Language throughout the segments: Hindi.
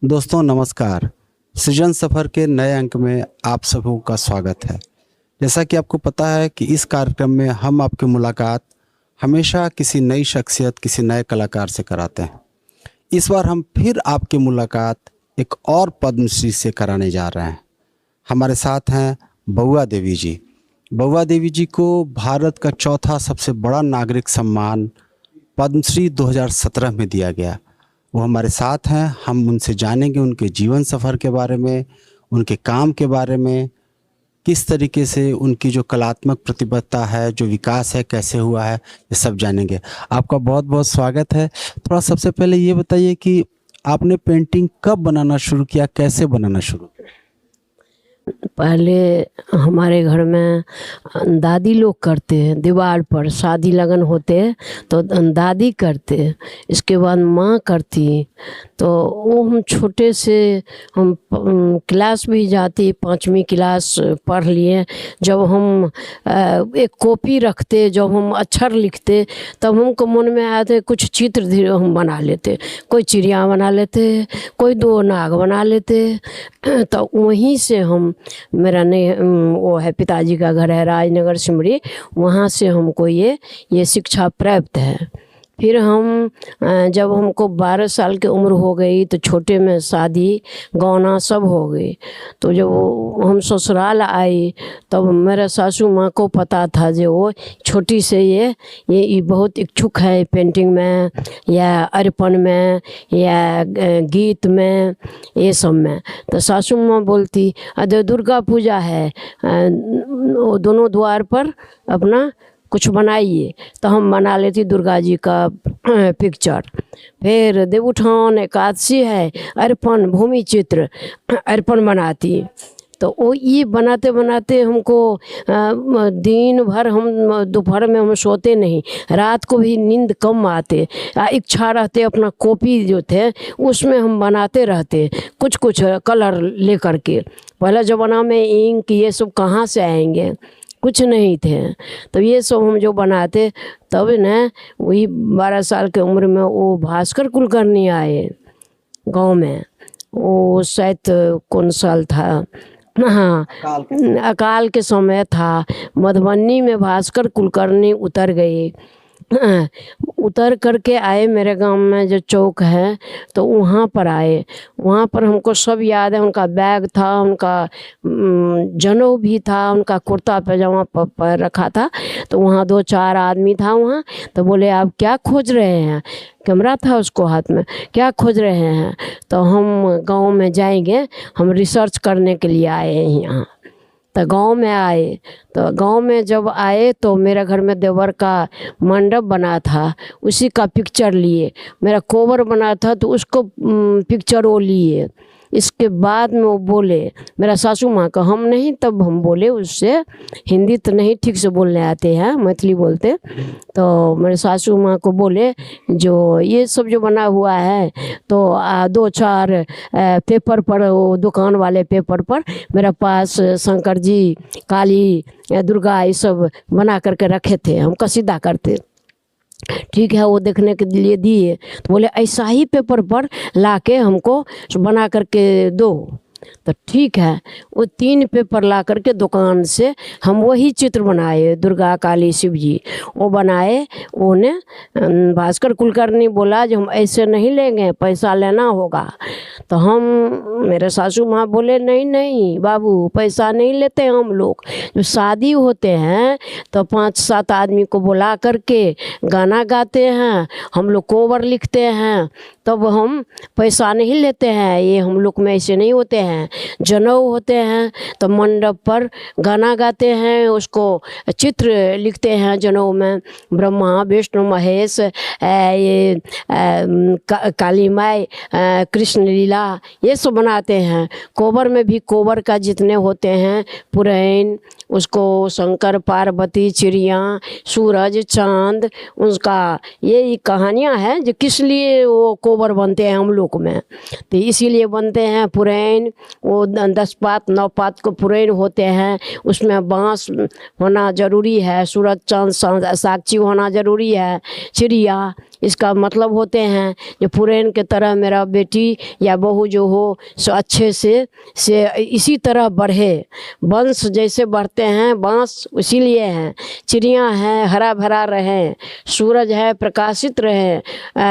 दोस्तों नमस्कार। सृजन सफ़र के नए अंक में आप सबों का स्वागत है। जैसा कि आपको पता है कि इस कार्यक्रम में हम आपकी मुलाकात हमेशा किसी नई शख्सियत, किसी नए कलाकार से कराते हैं। इस बार हम फिर आपकी मुलाकात एक और पद्मश्री से कराने जा रहे हैं। हमारे साथ हैं बउआ देवी जी। बउआ देवी जी को भारत का चौथा सबसे बड़ा नागरिक सम्मान पद्मश्री 2017 में दिया गया। वो हमारे साथ हैं। हम उनसे जानेंगे उनके जीवन सफ़र के बारे में, उनके काम के बारे में, किस तरीके से उनकी जो कलात्मक प्रतिबद्धता है, जो विकास है, कैसे हुआ है, ये सब जानेंगे। आपका बहुत बहुत स्वागत है। थोड़ा सबसे पहले ये बताइए कि आपने पेंटिंग कब बनाना शुरू किया, कैसे बनाना शुरू किया? पहले हमारे घर में दादी लोग करते हैं, दीवार पर शादी लगन होते तो दादी करते, इसके बाद माँ करती। तो वो हम छोटे से हम क्लास भी जाती, 5वीं क्लास पढ़ लिए। जब हम एक कॉपी रखते, जब हम अक्षर लिखते, तब हमको मन में आते कुछ चित्र धीरे हम बना लेते। कोई चिड़िया बना लेते, कोई 2 नाग बना लेते। तो वहीं से हम, मेरा नहीं वो है, पिताजी का घर है राजनगर सिमरी, वहाँ से हमको ये शिक्षा प्राप्त है। फिर हम जब हमको 12 साल की उम्र हो गई तो छोटे में शादी गौना सब हो गई। तो जब हम ससुराल आई तब मेरे सासू माँ को पता था जो वो छोटी से ये बहुत इच्छुक है पेंटिंग में या अर्पण में या गीत में, ये सब में। तो सासू माँ बोलती अरे दुर्गा पूजा है, वो दोनों द्वार पर अपना कुछ बनाइए। तो हम बना लेती दुर्गा जी का पिक्चर। फिर देवउठान एकादशी है, अर्पण भूमि चित्र अर्पण बनाती। तो वो ये बनाते बनाते हमको दिन भर, हम दोपहर में हम सोते नहीं, रात को भी नींद कम आते। इच्छा रहते अपना कॉपी जो थे उसमें हम बनाते रहते कुछ कुछ कलर लेकर के। पहला ज़माना में इंक ये सब कहाँ से आएंगे, कुछ नहीं थे। तो ये सब हम जो बनाते, तब न वही 12 साल की उम्र में वो भास्कर कुलकर्णी आए गांव में। वो शायद कौन साल था, हाँ अकाल के समय था। मधुबनी में भास्कर कुलकर्णी उतर गए। उतर करके आए मेरे गांव में जो चौक है, तो वहाँ पर आए। वहाँ पर हमको सब याद है, उनका बैग था, उनका जनेऊ भी था, उनका कुर्ता पैजामा पर रखा था। तो वहाँ 2-4 आदमी था वहाँ। तो बोले आप क्या खोज रहे हैं, कैमरा था उसको हाथ में, क्या खोज रहे हैं? तो हम गांव में जाएंगे, हम रिसर्च करने के लिए आए हैं यहाँ। तो गांव में आए, तो गांव में जब आए तो मेरे घर में देवर का मंडप बना था, उसी का पिक्चर लिए। मेरा कोबर बना था तो उसको पिक्चर वो लिए। इसके बाद में वो बोले, मेरा सासू माँ का, हम नहीं, तब हम बोले उससे, हिंदी तो नहीं ठीक से बोलने आते हैं, मैथिली बोलते। तो मेरे सासू माँ को बोले जो ये सब जो बना हुआ है तो 2-4 पेपर पर, वो दुकान वाले पेपर पर मेरे पास शंकर जी, काली, दुर्गा ये सब बना करके रखे थे, हम कसीदा करते। ठीक है, वो देखने के लिए दिए। तो बोले ऐसा ही पेपर पर लाके हमको बना करके दो। तो ठीक है, वो 3 पेपर ला करके दुकान से हम वही चित्र बनाए, दुर्गा काली शिव जी वो बनाए। उन्हें भास्कर कुलकर्णी बोला जो हम ऐसे नहीं लेंगे, पैसा लेना होगा। तो हम, मेरे सासू माँ बोले नहीं नहीं बाबू, पैसा नहीं लेते हम लोग। जो शादी होते हैं तो 5-7 आदमी को बुला करके गाना गाते हैं, हम लोग कोवर लिखते हैं, तब हम पैसा नहीं लेते हैं। ये हम लोग में ऐसे नहीं होते हैं। जनेऊ होते हैं तो मंडप पर गाना गाते हैं, उसको चित्र लिखते हैं जनेऊ में, ब्रह्मा विष्णु महेश, ये काली माई, कृष्ण लीला, ये सब बनाते हैं। कोबर में भी कोबर का जितने होते हैं पुरैन, उसको शंकर पार्वती, चिड़िया, सूरज, चांद, उसका ये कहानियाँ हैं जो किस लिए वो कोबर बनते हैं हम लोग में। तो इसीलिए बनते हैं पुरैन। वो 10 पात 9 पात को पुरैन होते हैं, उसमें बाँस होना ज़रूरी है, सूरज चांद साक्षी होना ज़रूरी है, चिड़िया इसका मतलब होते हैं जो पुरैन के तरह मेरा बेटी या बहू जो हो सो अच्छे से इसी तरह बढ़े। वंश जैसे बढ़ते हैं बांस इसीलिए हैं, चिड़िया है हरा भरा रहे, सूरज है प्रकाशित रहे,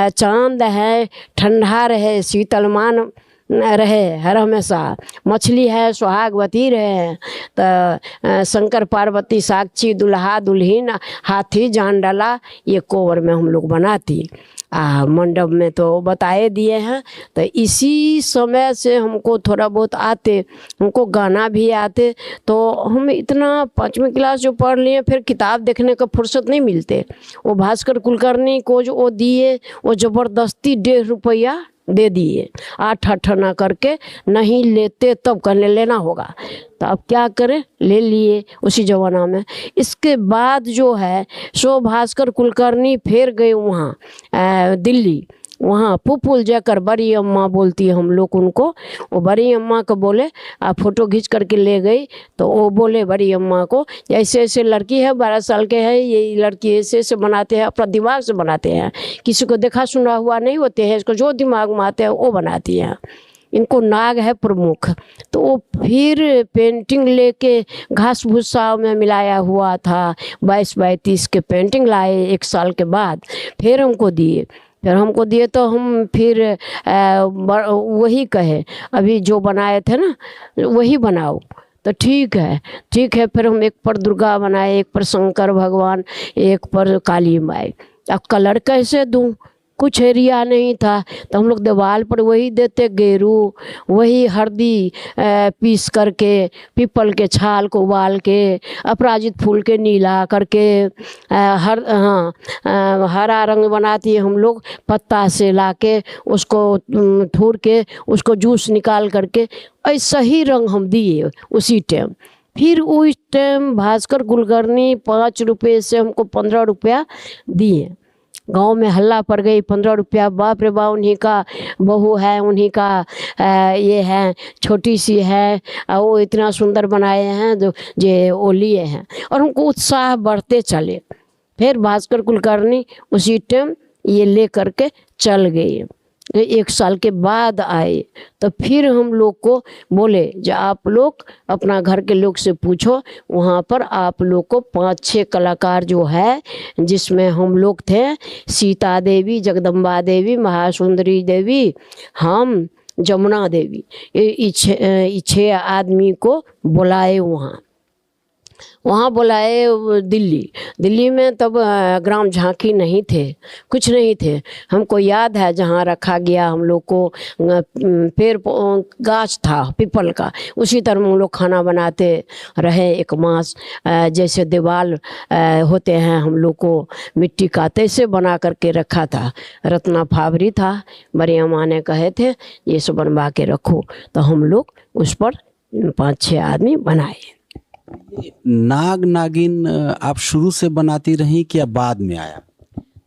चांद है ठंडा रहे, शीतलमान रहे हर हमेशा, मछली है सुहागवती रहे। तो शंकर पार्वती साक्षी दुल्हा दुल्हीन हाथी जान डाला, ये कोवर में हम लोग बनाती। मंडप में तो बताए दिए हैं। तो इसी समय से हमको थोड़ा बहुत आते, हमको गाना भी आते। तो हम इतना 5वीं क्लास जो पढ़ लिए, फिर किताब देखने का फुर्सत नहीं मिलते। वो भास्कर कुलकर्णी को जो वो दिए, वो ज़बरदस्ती 1.5 रुपया दे दिए, 8 ना करके, नहीं लेते तब कहने लेना होगा। तो अब क्या करें, ले लिए उसी जमाना में। इसके बाद जो है सो भास्कर कुलकर्णी फिर गए वहाँ दिल्ली, वहाँ पुपुल जाकर बड़ी अम्मा बोलती है हम लोग उनको, वो बड़ी अम्मा को बोले फ़ोटो खींच करके ले गई। तो वो बोले बड़ी अम्मा को, ऐसे ऐसे लड़की है 12 साल के है, ये लड़की ऐसे ऐसे बनाते हैं, अपना दिमाग से बनाते हैं, किसी को देखा सुना हुआ नहीं होते हैं, इसको जो दिमाग में आते हैं वो बनाती हैं। इनको नाग है प्रमुख। तो वो फिर पेंटिंग लेके घास भूसा में मिलाया हुआ था, 22 बाई 30 के पेंटिंग लाए 1 साल के बाद, फिर हमको दिए। तो हम फिर वही कहे अभी जो बनाए थे ना वही बनाओ। तो ठीक है। फिर हम एक पर दुर्गा बनाए, एक पर शंकर भगवान, एक पर काली माई। अब कलर कैसे दूँ, कुछ एरिया नहीं था। तो हम लोग दीवार पर वही देते, गेरू वही हल्दी पीस करके, पीपल के छाल को उबाल के, अपराजित फूल के नीला करके, हरा रंग बनाती है हम लोग, पत्ता से लाके उसको थूर के उसको जूस निकाल करके ऐसा ही रंग हम दिए उसी टाइम। फिर उस टाइम भास्कर कुलकर्णी 5 रुपये से हमको 15 रुपया दिए। गांव में हल्ला पड़ गई, 15 रुपया, बाप रे बाप, उन्हीं का बहू है, उन्हीं का ये है, छोटी सी है, वो इतना सुंदर बनाए हैं जो वो लिए हैं। और हमको उत्साह बढ़ते चले। फिर भास्कर कुलकर्णी उसी टाइम ये ले करके चल गए। 1 साल के बाद आए तो फिर हम लोग को बोले जो आप लोग अपना घर के लोग से पूछो, वहाँ पर आप लोग को 5-6 कलाकार जो है, जिसमें हम लोग थे सीता देवी, जगदम्बा देवी, महासुंदरी देवी, हम जमुना देवी, ये 6 आदमी को बुलाए वहाँ बुलाए दिल्ली में। तब ग्राम झांकी नहीं थे, कुछ नहीं थे। हमको याद है जहाँ रखा गया हम लोग को पेड़ गाछ था पीपल का, उसी तरह हम लोग खाना बनाते रहे 1 मास। जैसे दीवार होते हैं हम लोग को मिट्टी का, तैसे बना करके रखा था। रत्ना फावरी था, बड़ी अम्मा ने कहे थे ये सब बनवा के रखो। तो हम लोग उस पर 5-6 आदमी बनाए। नाग नागिन आप शुरू से बनाती रही कि बाद में आया?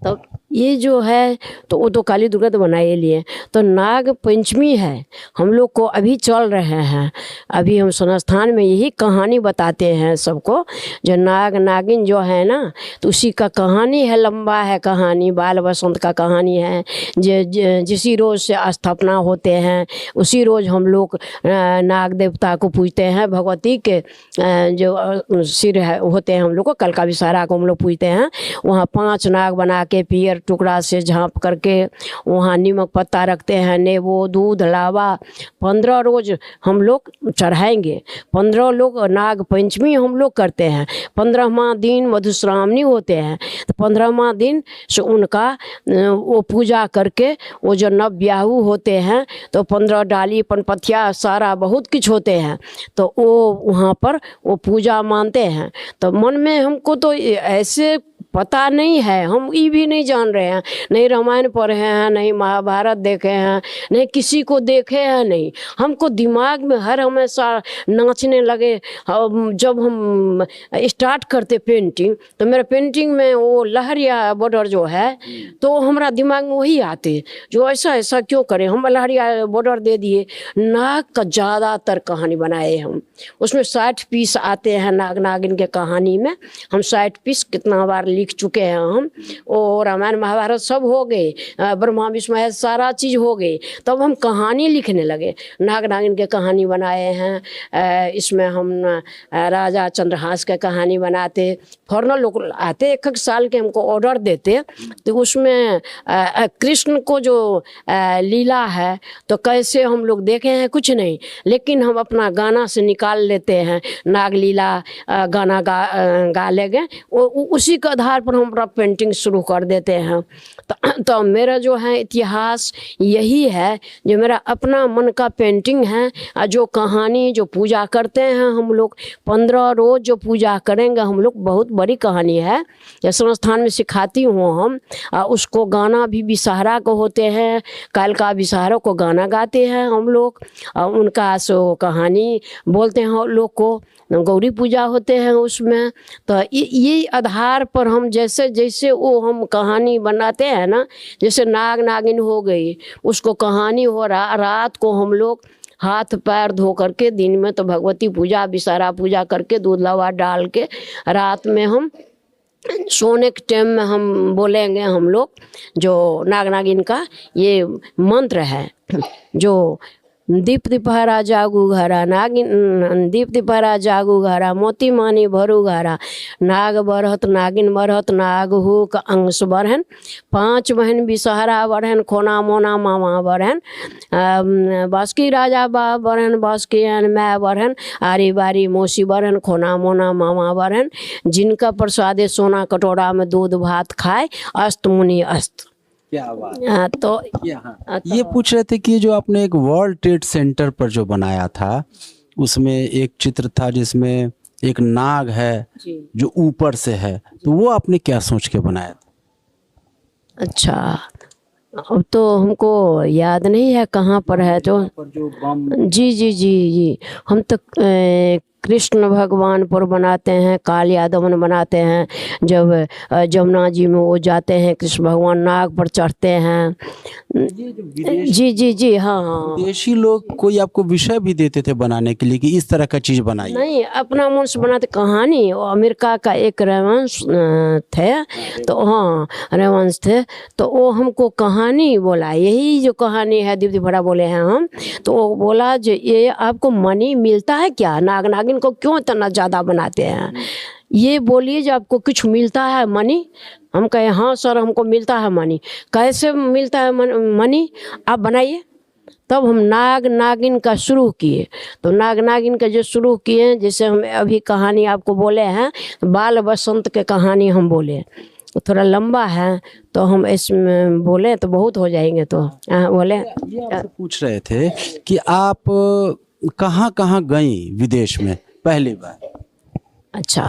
तो ये जो है तो वो तो काली दुर्गा तो बनाए लिए। तो नाग पंचमी है हम लोग को अभी चल रहे हैं। अभी हम संस्थान में यही कहानी बताते हैं सबको, जो नाग नागिन जो है ना, तो उसी का कहानी है, लंबा है कहानी, बाल बसंत का कहानी है। जिसी रोज़ से स्थापना होते हैं उसी रोज़ हम लोग नाग देवता को पूजते हैं। भगवती के जो सिर है होते हैं हम लोग को, कल का विसारा को हम लोग पूजते हैं। वहाँ 5 नाग बना के पियर टुकड़ा से झाँप करके वहाँ नीमक पत्ता रखते हैं, नींबू दूध लावा, 15 रोज हम लोग चढ़ाएंगे। 15 लोग नाग पंचमी हम लोग करते हैं। 15वां दिन मधुश्रावणी होते हैं, तो 15वां दिन से उनका वो पूजा करके, वो जो नवब्याहु होते हैं तो 15 डाली पनपथिया सारा बहुत कुछ होते हैं, तो वो वहाँ पर वो पूजा मानते हैं। तो मन में हमको तो ऐसे पता नहीं है, हम ये भी नहीं जान रहे हैं, नहीं रामायण पढ़े हैं, नहीं महाभारत देखे हैं, नहीं किसी को देखे हैं, नहीं। हमको दिमाग में हर हमेशा नाचने लगे। जब हम स्टार्ट करते पेंटिंग, तो मेरे पेंटिंग में वो लहरिया बॉर्डर जो है, तो हमारा दिमाग में वही आते जो ऐसा क्यों करें, हम लहरिया बॉर्डर दे दिए। नाग का ज़्यादातर कहानी बनाए हम, उसमें 60 पीस आते हैं नाग नागिन के कहानी में। हम 60 पीस कितना बार लिख लिख चुके हैं हम, और रामायण महाभारत सब हो गए, ब्रह्मा विष्णु महेश सारा चीज़ हो गई। तब हम कहानी लिखने लगे, नाग नागिन के कहानी बनाए हैं। इसमें हम राजा चंद्रहास के कहानी बनाते, फॉरनर लोग आते एक एक साल के हमको ऑर्डर देते, तो उसमें कृष्ण को जो लीला है तो कैसे हम लोग देखे हैं कुछ नहीं, लेकिन हम अपना गाना से निकाल लेते हैं, नाग लीला गाना गा लेंगे, उसी के आधार पर हम अपना पेंटिंग शुरू कर देते हैं। तो मेरा जो है इतिहास यही है, जो मेरा अपना मन का पेंटिंग है, जो कहानी जो पूजा करते हैं हम लोग 15 रोज जो पूजा करेंगे हम लोग, बहुत बड़ी कहानी है, या संस्थान में सिखाती हूँ हम। उसको गाना भी विषहारा को होते हैं, काल का विषहारा को गाना गाते हैं हम लोग, उनका सो कहानी बोलते हैं लोग को, गौरी पूजा होते हैं उसमें। तो ये आधार पर हम जैसे जैसे वो हम कहानी बनाते हैं ना, जैसे नाग नागिन हो गई, उसको कहानी हो रहा, रात को हम लोग हाथ पैर धो करके, दिन में तो भगवती पूजा विषहारा पूजा करके दूध लावा डाल के, रात में हम सोने के टाइम में हम बोलेंगे हम लोग जो नाग नागिन का ये मंत्र है, जो दीप दिपहरा जागू घरा नागिन, दीप दिपहरा जागू घरा मोती मानी भरू घरा, नाग बरहत नागिन बरहत नाग हो का अंश बरहन, 5 बहन विषहारा बरहन, खोना मोना मामा बरहन, बास्की राजा बा बरहन, बास्की मैं बरहन, आरी बारी मौसी बरहन, खोना मोना मामा बरहन, जिनका प्रसादे सोना कटोरा में दूध भात खाए, अस्त मुनि अस्त। क्या बात। तो ये पूछ रहे थे कि जो आपने एक वर्ल्ड ट्रेड सेंटर पर जो बनाया था, उसमें एक चित्र था जिसमें एक नाग है जो ऊपर से है, तो वो आपने क्या सोच के बनाया था? अच्छा, अब तो हमको याद नहीं है कहाँ पर है, तो जो बम जी जी जी जी, हम तो कृष्ण भगवान पर बनाते हैं, काल यादव बनाते हैं, जब जमुना जी में वो जाते हैं, कृष्ण भगवान नाग पर चढ़ते हैं। जी जी जी, हाँ हाँ। विदेशी लोग कोई आपको विषय भी देते थे बनाने के लिए कि इस तरह का चीज बनाइए? नहीं, अपना मन से बनाते कहानी। वो अमेरिका का एक रवंश थे, तो हाँ रवंश थे, तो वो हमको कहानी बोला, यही जो कहानी है दीप्ति भरा बोले हैं हम, तो वो बोला जो ये आपको मनी मिलता है क्या, नाग नागिन को क्यों इतना ज़्यादा बनाते हैं, ये बोलिए जो आपको कुछ मिलता है मनी। हम कहे हाँ सर हमको मिलता है मनी। कैसे मिलता है मनी, आप बनाइए। तब हम नाग नागिन का शुरू किए, तो नाग नागिन का जो शुरू किए, जैसे हम अभी कहानी आपको बोले हैं, बाल बसंत के कहानी हम बोले, तो थोड़ा लंबा है, तो हम इसमें बोले तो बहुत हो जाएंगे, तो बोले। ये आपसे पूछ रहे थे कि आप कहाँ कहाँ गई विदेश में पहली बार? अच्छा,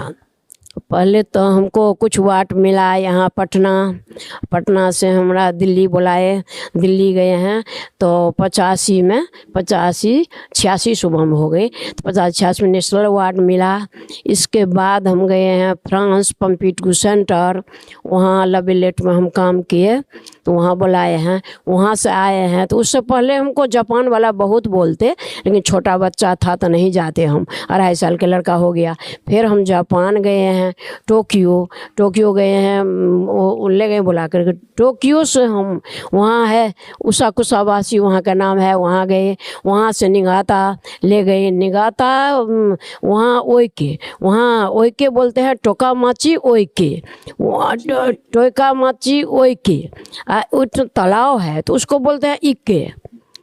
पहले तो हमको कुछ वाट मिला यहाँ पटना से हमरा दिल्ली बुलाए, दिल्ली गए हैं, तो 85 में 86 सुबह में हो गई, तो 86 में नेशनल अवार्ड मिला। इसके बाद हम गए हैं फ्रांस पम्पिटू सेंटर, वहाँ लबेलेट में हम काम किए, तो वहाँ बुलाए हैं, वहाँ से आए हैं। तो उससे पहले हमको जापान वाला बहुत बोलते, लेकिन छोटा बच्चा था तो नहीं जाते हम, 2.5 साल का लड़का हो गया। फिर हम जापान गए हैं, टोक्यो गए हैं, वो ले गए बुला करके। टोक्यो से हम वहाँ है उषा कुशावासी वहाँ का नाम है, वहाँ गए, वहाँ से निगाता ले गए, निगाता वहाँ ओइके बोलते हैं, टोका माची ओइके, टोका माची ओइके तालाब है, तो उसको बोलते हैं इक्के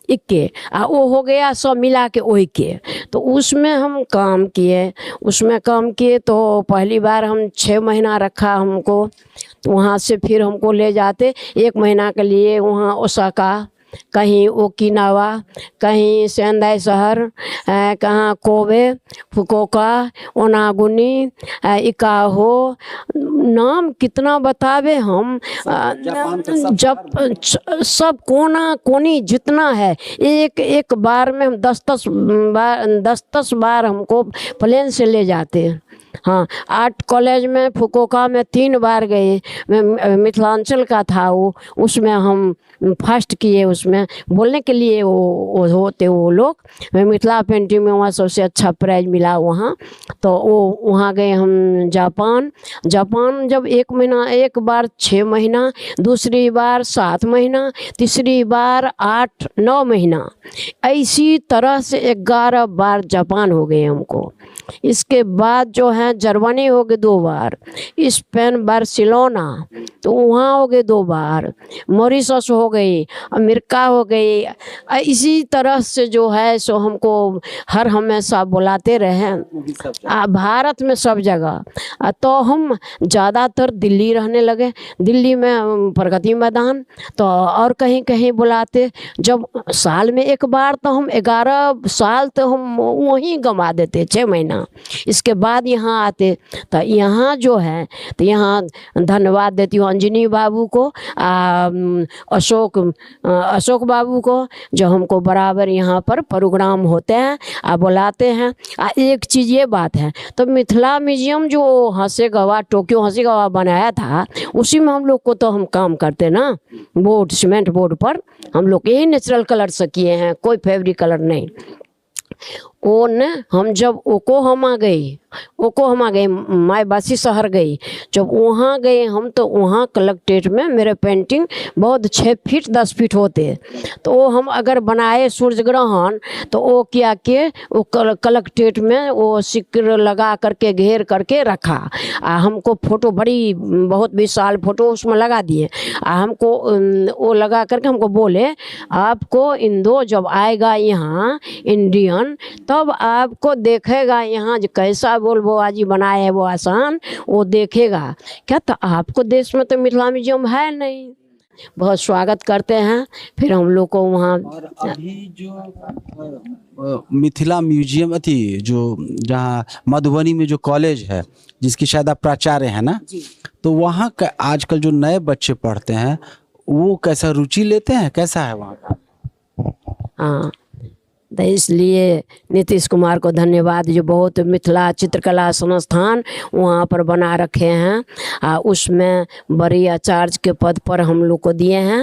वो हो गया सब मिला के ओई के। तो उसमें हम काम किए, तो पहली बार हम 6 महीना रखा हमको, तो वहाँ से फिर हमको ले जाते 1 महीना के लिए वहाँ ओसाका, कहीं ओकिनावा, कहीं सेंदाई शहर, कहाँ कोबे, फुकुओका, ओनागुनी, इकाहो, नाम कितना बतावे हम, जब सब कोना कोनी जितना है, एक बार में हम 10 बार हमको प्लेन से ले जाते, हाँ, आर्ट कॉलेज में फुकुओका में 3 बार गए। मैं मिथिलांचल का था वो, उसमें हम फर्स्ट किए। उसमें बोलने के लिए वो होते वो लोग। मैं मिथिला पेंटिंग में वहाँ सबसे अच्छा प्राइज मिला वहाँ। तो वो वहाँ गए हम जापान। जापान जब 1 महीना, एक बार 6 महीना, दूसरी बार 7 महीना, तीसरी बार 8-9 महीना, इसी तरह से 11 बार जापान हो गए हमको। इसके बाद जो है जर्मनी हो गए 2 बार, स्पेन बार्सिलोना तो वहाँ हो गए 2 बार, मॉरिशस हो गई, अमेरिका हो गई। इसी तरह से जो है सो हमको हर हमेशा बुलाते रहे भारत में सब जगह। तो हम ज़्यादातर दिल्ली रहने लगे। दिल्ली में प्रगति मैदान, तो और कहीं कहीं बुलाते। जब साल में 1 बार तो हम 11 साल तो हम वहीं गंवा देते, 6 महीना। इसके बाद यहाँ आते। तो यहाँ जो है तो यहाँ धन्यवाद देती हूँ अंजनी बाबू को, अशोक बाबू को, जो हमको बराबर यहाँ पर प्रोग्राम होते हैं बुलाते हैं। एक चीज़ ये बात है, तो मिथिला म्यूजियम जो हंसेगवा, टोक्यो हंसेगवा बनाया था, उसी में हम लोग को तो हम काम करते ना, बोर्ड, सीमेंट बोर्ड पर हम लोग यही नेचुरल कलर से किए हैं, कोई फैब्रिक कलर नहीं। वो न हम जब ओकोहामा गई, मायबासी शहर गई। जब वहाँ गए हम, तो वहाँ कलेक्ट्रेट में मेरे पेंटिंग बहुत 6 फीट 10 फीट होते। तो वो हम अगर बनाए सूर्य ग्रहण, तो वो क्या किए, वो कलेक्ट्रेट में वो सिक्र लगा करके घेर करके रखा। हमको फ़ोटो बड़ी बहुत विशाल फ़ोटो उसमें लगा दिए। हमको वो लगा करके हमको बोले, आपको इंदो जब आएगा यहाँ इंडियन, तब आपको देखेगा यहाँ जो कैसा बोलबोआजी बनाए है वो आसान, वो देखेगा क्या। तो आपको देश में तो मिथिला म्यूजियम है नहीं। बहुत स्वागत करते हैं। फिर हम लोग को वहाँ और अभी जो मिथिला म्यूजियम थी, जो जहाँ मधुबनी में जो कॉलेज है, जिसकी शायद आप प्राचार्य हैं ना, तो वहाँ का आजकल जो नए बच्चे पढ़ते हैं वो कैसा रुचि लेते हैं, कैसा है वहाँ का? हाँ, तो इसलिए नीतीश कुमार को धन्यवाद, जो बहुत मिथिला चित्रकला संस्थान वहाँ पर बना रखे हैं। उसमें बड़ी आचार्य के पद पर हम लोग को दिए हैं।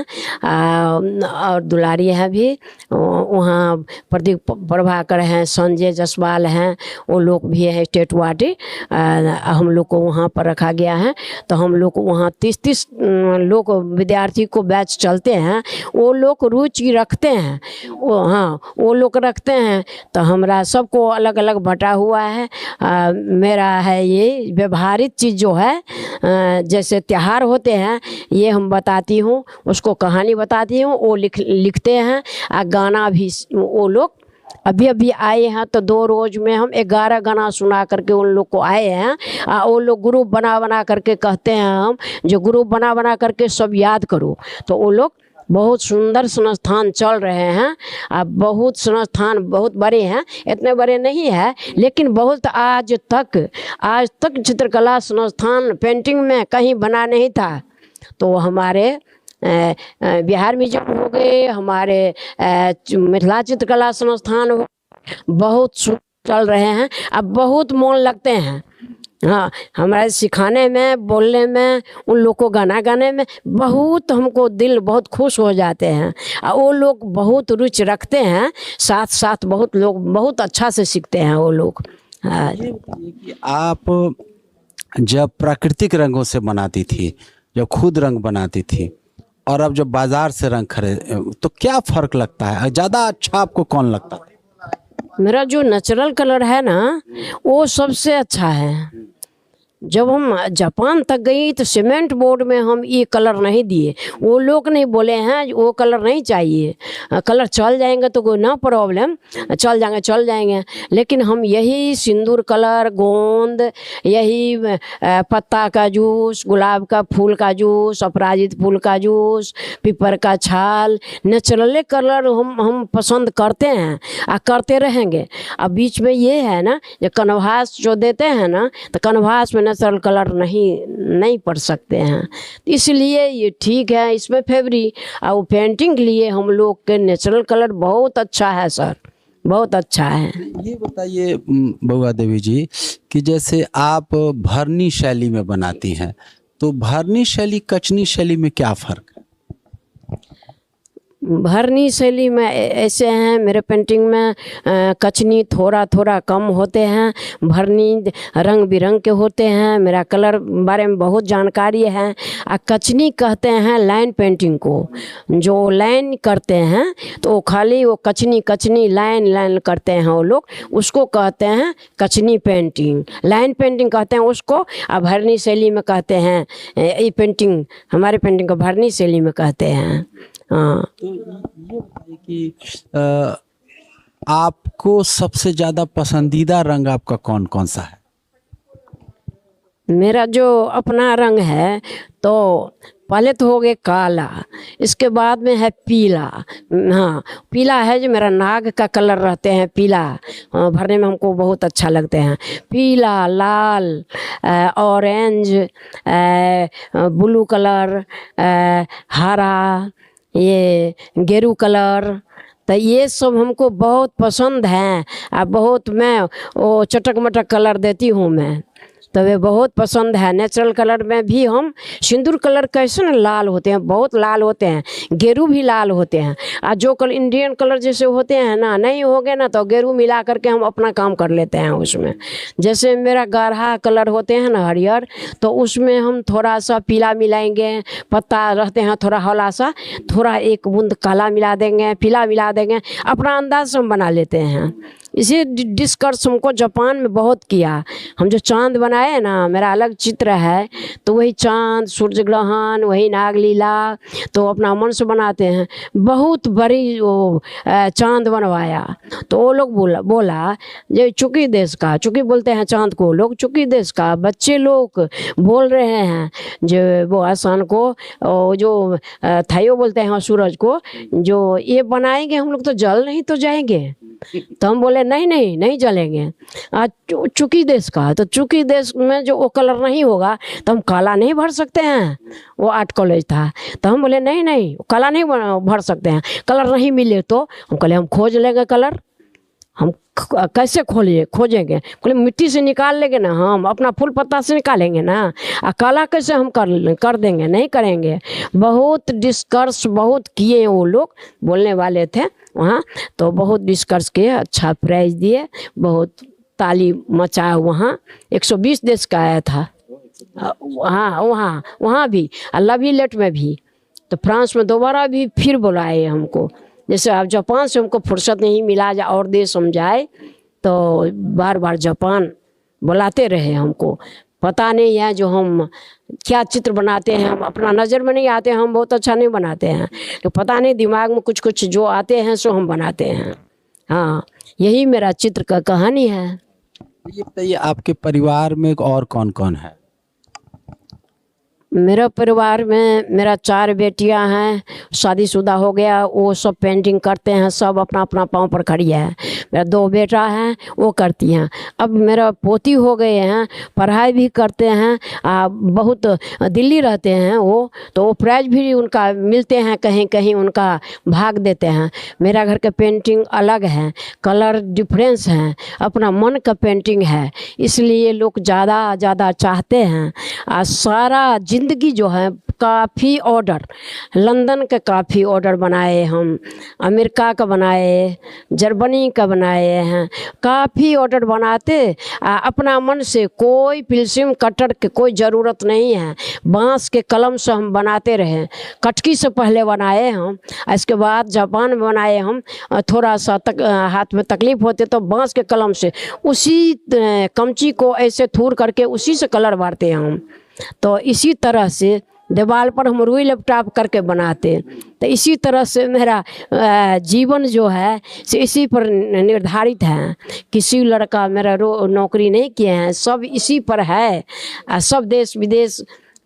और दुलारी है भी वहाँ, प्रदीप प्रभाकर हैं, संजय जसवाल हैं, वो लोग भी हैं स्टेट वार्ड। हम लोग को वहाँ पर रखा गया है। तो हम लोग को वहाँ 30 लोग विद्यार्थी को बैच चलते हैं। वो लोग रुचि रखते हैं, वो लोग रखते हैं। तो हमरा सबको अलग अलग बटा हुआ है। मेरा है ये व्यवहारिक चीज़ जो है, जैसे त्योहार होते हैं, ये हम बताती हूँ, उसको कहानी बताती हूँ, वो लिखते हैं। गाना भी वो लोग अभी आए हैं, तो 2 रोज में हम 11 गाना सुना करके उन लोग को आए हैं। वो लोग ग्रुप बना करके कहते हैं, हम जो ग्रुप बना करके सब याद करो। तो वो लोग बहुत सुंदर संस्थान चल रहे हैं। बहुत संस्थान बहुत बड़े हैं, इतने बड़े नहीं है, लेकिन बहुत आज तक चित्रकला संस्थान पेंटिंग में कहीं बना नहीं था। तो हमारे बिहार म्यूजियम हो गए, हमारे मिथिला चित्रकला संस्थान हो, बहुत चल रहे हैं। अब बहुत मन लगते हैं। हाँ, हमारे सिखाने में, बोलने में, उन लोग को गाना गाने में बहुत हमको दिल बहुत खुश हो जाते हैं। वो लोग बहुत रुचि रखते हैं, साथ बहुत लोग बहुत अच्छा से सीखते हैं वो लोग। ये बताइए कि आप जब प्राकृतिक रंगों से बनाती थी, जब खुद रंग बनाती थी, और अब जब बाजार से रंग खरीद, तो क्या फ़र्क लगता है? ज़्यादा अच्छा आपको कौन लगता है? मेरा जो नेचुरल कलर है ना, वो सबसे अच्छा है। जब हम जापान तक गई तो सीमेंट बोर्ड में हम ये कलर नहीं दिए। वो लोग नहीं बोले हैं वो कलर नहीं चाहिए, कलर चल जाएंगे तो कोई ना प्रॉब्लम, चल जाएंगे। लेकिन हम यही सिंदूर कलर, गोंद, यही पत्ता का जूस, गुलाब का फूल का जूस, अपराजित फूल का जूस, पीपर का छाल, नेचुरल कलर हम पसंद करते हैं और करते रहेंगे। अब बीच में ये है ना, जो कनवास जो देते हैं ना, तो कनवास में नेचुरल कलर नहीं पड़ सकते हैं, इसलिए ये ठीक है। इसमें फैब्रिक और पेंटिंग के लिए हम लोग के नेचुरल कलर बहुत अच्छा है सर, बहुत अच्छा है। ये बताइए बउआ देवी जी कि जैसे आप भरनी शैली में बनाती हैं, तो भरनी शैली कचनी शैली में क्या फर्क है? भरनी शैली में ऐसे हैं मेरे पेंटिंग में, कचनी थोड़ा थोड़ा कम होते हैं, भरनी रंग बिरंग के होते हैं। मेरा कलर बारे में बहुत जानकारी है। कचनी कहते हैं लाइन पेंटिंग को, जो लाइन करते हैं तो खाली वो कचनी कचनी लाइन लाइन करते हैं वो लोग, उसको कहते हैं कचनी पेंटिंग। लाइन पेंटिंग कहते हैं उसको, और भरनी शैली में कहते हैं ये पेंटिंग, हमारे पेंटिंग को भरनी शैली में कहते हैं। हाँ। तो ये बताइए कि आपको सबसे ज़्यादा पसंदीदा रंग आपका कौन कौन सा है? मेरा जो अपना रंग है तो पहले तो हो गए काला, इसके बाद में है पीला। हाँ, पीला है जो मेरा नाग का कलर रहते हैं पीला, भरने में हमको बहुत अच्छा लगते हैं। पीला, लाल, ऑरेंज, ब्लू कलर, हरा, ये गेरू कलर, तो ये सब हमको बहुत पसंद हैं। बहुत मैं वो चटक मटक कलर देती हूँ मैं, तो वे बहुत पसंद है। नेचुरल कलर में भी हम सिंदूर कलर कैसे ना लाल होते हैं, बहुत लाल होते हैं, गेरू भी लाल होते हैं। और जो कलर इंडियन कलर जैसे होते हैं ना, नहीं हो गए ना तो गेरू मिला करके हम अपना काम कर लेते हैं उसमें। जैसे मेरा गाढ़ा कलर होते हैं ना हरियर, तो उसमें हम थोड़ा सा पीला मिलाएंगे, पत्ता रहते हैं थोड़ा हौला सा, थोड़ा एक बूंद काला मिला देंगे, पीला मिला देंगे, अपना अंदाज से हम बना लेते हैं। इसी डिस्कस हमको जापान में बहुत किया। हम जो चांद बनाए ना, मेरा अलग चित्र है, तो वही चांद, सूर्य ग्रहण, वही नागलीला, तो अपना मन से बनाते हैं। बहुत बड़ी वो चांद बनवाया, तो वो लोग बोला जो चुकी देश का, चुकी बोलते हैं चांद को लोग, चुकी देश का बच्चे लोग बोल रहे हैं जो वो आसान को, जो थायो बोलते हैं सूरज को, जो ये बनाएंगे हम लोग तो जल नहीं तो जाएंगे। तो हम बोले नहीं नहीं नहीं जलेंगे। चुकी देश का, तो चुकी देश में जो वो कलर नहीं होगा तो हम काला नहीं भर सकते हैं। वो आर्ट कॉलेज था, तो हम बोले नहीं नहीं काला नहीं भर सकते हैं, कलर नहीं मिले तो हम कहले हम खोज लेंगे कलर। हम कैसे खोजेंगे? बोले मिट्टी से निकाल लेंगे ना, हम अपना फूल पत्ता से निकालेंगे ना, काला कैसे हम कर देंगे? नहीं करेंगे। बहुत डिस्कर्स बहुत किए वो लोग, बोलने वाले थे वहाँ, तो बहुत डिस्कर्स किए, अच्छा प्राइज दिए, बहुत ताली मचाया। वहाँ 120 देश का आया था। हाँ, वहाँ भी, लवी लेट में भी, तो फ्रांस में दोबारा भी फिर बुलाए हमको। जैसे अब जापान से हमको फुर्सत नहीं मिला जा और देश हम जाए, तो बार बार जापान बुलाते रहे हमको। पता नहीं है जो हम क्या चित्र बनाते हैं, हम अपना नज़र में नहीं आते, हम बहुत अच्छा नहीं बनाते हैं, तो पता नहीं दिमाग में कुछ कुछ जो आते हैं सो हम बनाते हैं। हाँ, यही मेरा चित्र का कहानी है। ये बताइए आपके परिवार में और कौन कौन है? मेरा परिवार में मेरा 4 बेटियां हैं, शादीशुदा हो गया, वो सब पेंटिंग करते हैं, सब अपना अपना पाँव पर खड़ी है। मेरा 2 बेटा हैं, वो करती हैं। अब मेरा पोती हो गए हैं, पढ़ाई भी करते हैं, बहुत दिल्ली रहते हैं वो, तो वो प्राइज भी उनका मिलते हैं, कहीं कहीं उनका भाग देते हैं। मेरा घर का पेंटिंग अलग है, कलर डिफरेंस है, अपना मन का पेंटिंग है, इसलिए लोग ज़्यादा चाहते हैं। सारा ज़िंदगी जो है काफ़ी ऑर्डर, लंदन के काफ़ी ऑर्डर बनाए, हम अमेरिका का बनाए, जर्मनी का बनाए हैं, काफ़ी ऑर्डर बनाते। अपना मन से कोई फिल्म कटर के कोई ज़रूरत नहीं है, बांस के कलम से हम बनाते रहे। कटकी से पहले बनाए हम, इसके बाद जापान में बनाए हम, थोड़ा सा हाथ में तकलीफ़ होते तो बांस के कलम से उसी कमची को ऐसे थूर करके उसी से कलर भरते हैं हम। तो इसी तरह से दीवार पर हम रुई लैपटॉप करके बनाते। तो इसी तरह से मेरा जीवन जो है से इसी पर निर्धारित है। किसी लड़का मेरा नौकरी नहीं किए हैं, सब इसी पर है। सब देश विदेश,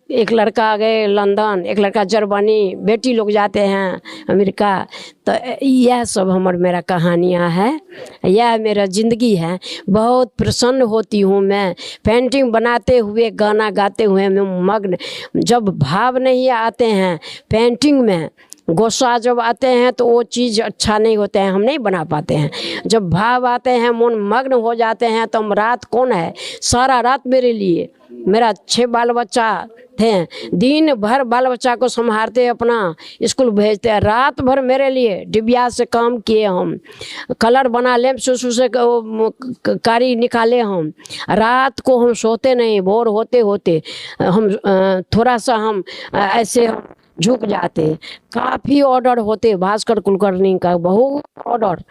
एक लड़का गए लंदन, एक लड़का जर्मनी, बेटी लोग जाते हैं अमेरिका। तो यह सब मेरा कहानियाँ है, यह मेरा ज़िंदगी है। बहुत प्रसन्न होती हूँ मैं पेंटिंग बनाते हुए, गाना गाते हुए मैं मग्न। जब भाव नहीं आते हैं पेंटिंग में गुस्सा जब आते हैं तो वो चीज़ अच्छा नहीं होते हैं, हम नहीं बना पाते हैं। जब भाव आते हैं, मन मग्न हो जाते हैं, तो हम रात कौन है, सारा रात मेरे लिए, मेरा 6 बाल बच्चा थे, दिन भर बाल बच्चा को संभालते, अपना स्कूल भेजते हैं, रात भर मेरे लिए डिबिया से काम किए हम, कलर बना लें, सुसु से कारी निकाले हम, रात को हम सोते नहीं, बोर होते होते हम थोड़ा सा हम ऐसे झुक जाते। काफ़ी ऑर्डर होते भास्कर कुलकर्णी का, बहुत ऑर्डर,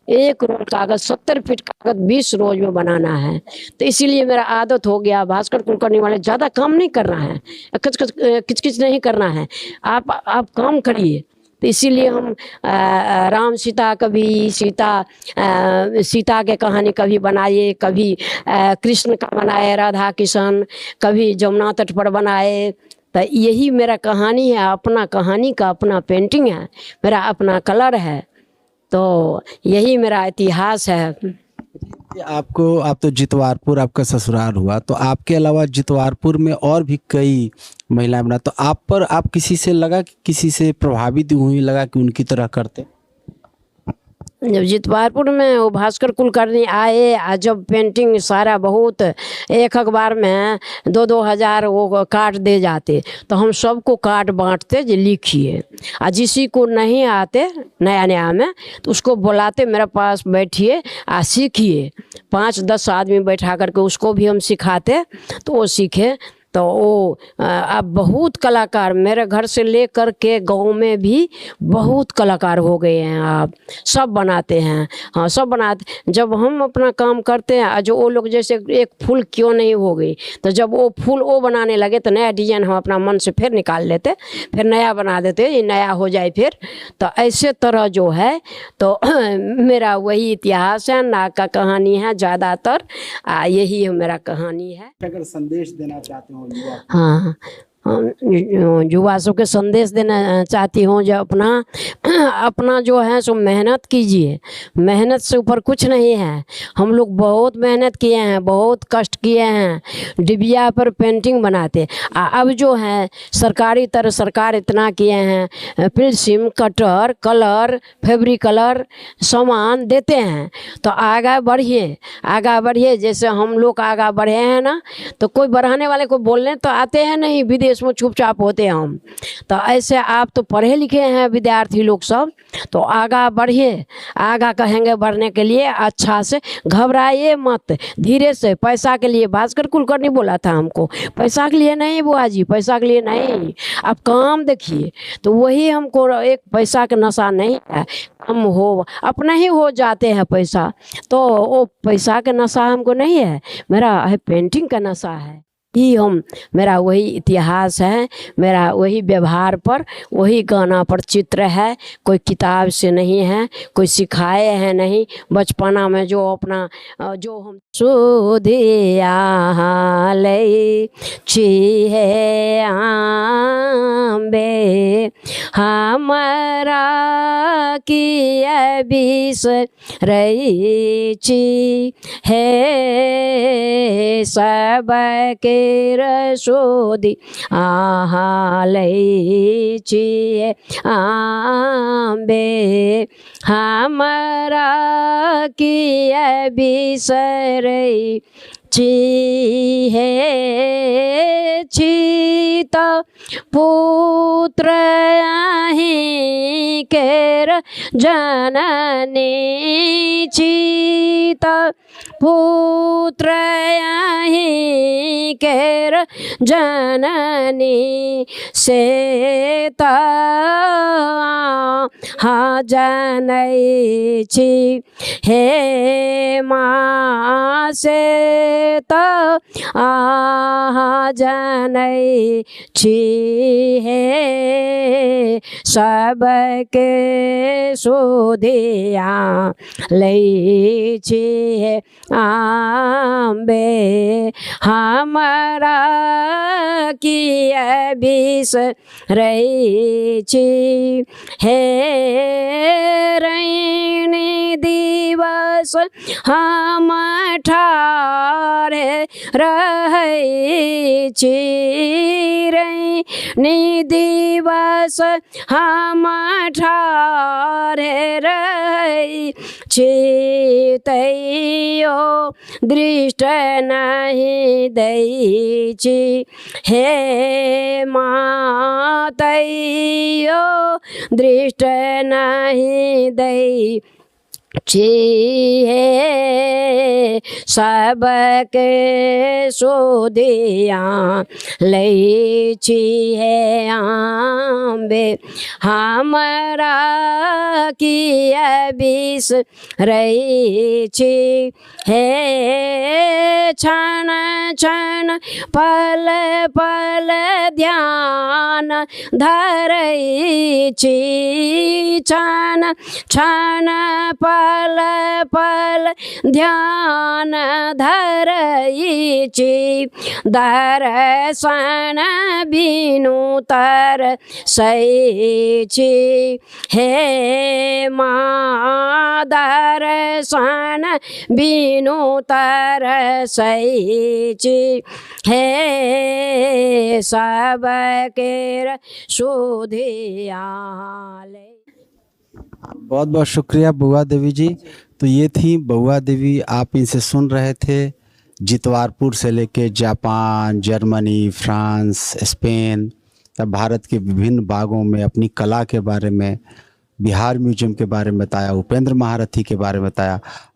एक रोज कागज 70 फीट कागज 20 रोज में बनाना है। तो इसीलिए मेरा आदत हो गया, भास्कर कुलकर्णी वाले ज़्यादा काम नहीं करना है, किचकिच नहीं करना है, आप काम करिए। तो इसीलिए हम राम सीता, कभी सीता के कहानी कभी बनाए, कभी कृष्ण का बनाए, राधा किशन, कभी जमुना तट पर बनाए। तो यही मेरा कहानी है, अपना कहानी का अपना पेंटिंग है, मेरा अपना कलर है, तो यही मेरा इतिहास है। आप तो जितवारपुर आपका ससुराल हुआ, तो आपके अलावा जितवारपुर में और भी कई महिलाएं बना, तो आप किसी से लगा कि किसी से प्रभावित हुई, लगा कि उनकी तरह करते? जब जितवारपुर में वो भास्कर कुलकर्णी आए, जब पेंटिंग सारा बहुत, एक अखबार में 2-2 हज़ार वो कार्ड दे जाते, तो हम सबको कार्ड बांटते, जो लिखिए, जिसी को नहीं आते नया नया में तो उसको बुलाते, मेरे पास बैठिए सीखिए, 5-10 आदमी बैठा करके उसको भी हम सिखाते, तो वो सीखे। तो वो अब बहुत कलाकार मेरे घर से ले कर के गाँव में भी बहुत कलाकार हो गए हैं, आप सब बनाते हैं। हाँ, सब बनाते। जब हम अपना काम करते हैं, जो वो लोग जैसे एक फूल क्यों नहीं हो गई, तो जब वो फूल वो बनाने लगे तो नया डिजाइन हम अपना मन से फिर निकाल लेते, फिर नया बना देते, ये नया हो जाए फिर। तो ऐसे तरह जो है, तो मेरा वही इतिहास है, नाग का कहानी है ज़्यादातर, यही मेरा कहानी है। अगर संदेश देना चाहते हो हाँ, युवा सबके संदेश देना चाहती हूँ, जो अपना जो है सो मेहनत कीजिए, मेहनत से ऊपर कुछ नहीं है। हम लोग बहुत मेहनत किए हैं, बहुत कष्ट किए हैं, डिबिया पर पेंटिंग बनाते। अब जो है सरकार इतना किए हैं, pencil, cutter, colour, fabric colour सामान देते हैं, तो आगे बढ़िए। जैसे हम लोग आगे बढ़े हैं ना, तो कोई बढ़ाने वाले को बोलने तो आते हैं नहीं, विदेश में चुपचाप होते हैं हम। तो ऐसे आप तो पढ़े लिखे हैं विद्यार्थी लोग सब, तो आगा बढ़िए, आगा कहेंगे बढ़ने के लिए, अच्छा से घबराइए मत, धीरे से। पैसा के लिए भास्कर कुलकर्णी बोला था हमको, पैसा के लिए नहीं बुआ जी, पैसा के लिए नहीं, आप काम देखिए। तो वही हमको, एक पैसा का नशा नहीं है, हम हो अपना ही हो जाते हैं पैसा, तो वो पैसा का नशा हमको नहीं है, मेरा है पेंटिंग का नशा है। मेरा वही इतिहास है, मेरा वही व्यवहार पर, वही गाना पर चित्र है, कोई किताब से नहीं है, कोई सिखाए हैं नहीं, बचपना में जो अपना जो हम सुधिया ले छी है आंबे हमारा की बीस रही छी है सब के रसोदी ले छिए आंबे हमारा किए बिसरई छी है चीत पुत्र आही केर जननी चीत पुत्र आही केर जननी से हाँ जनई छी हे माँ से जनई छी हे सबके सुधिया ले छी हे आंबे हमारा किए बिस रही छी हे रैनी दिवस दिवस हम ठारे रहै छी रे, नि दिवस हम ठारे रहै छी, तैयो दृष्ट नहीं दै छी हे माँ, तैयो दृष्ट नहीं दै छी हे, सबके सोधिया लै छी हे अम्बे, हमरा किया बिसरै छी हे, क्षण क्षण पल पल ध्यान धरै छी, क्षण क्षण पल पल ध्यान धरै छी, दर्शन बिनु तरसै छी हे माँ, दर्शन बिनु तरसै छी हे, सबके सुधिया लै। बहुत बहुत शुक्रिया बउआ देवी जी। तो ये थी बउआ देवी, आप इनसे सुन रहे थे जितवारपुर से लेके जापान, जर्मनी, फ्रांस, स्पेन तब भारत के विभिन्न भागों में अपनी कला के बारे में, बिहार म्यूजियम के बारे में बताया, उपेंद्र महारथी के बारे में बताया।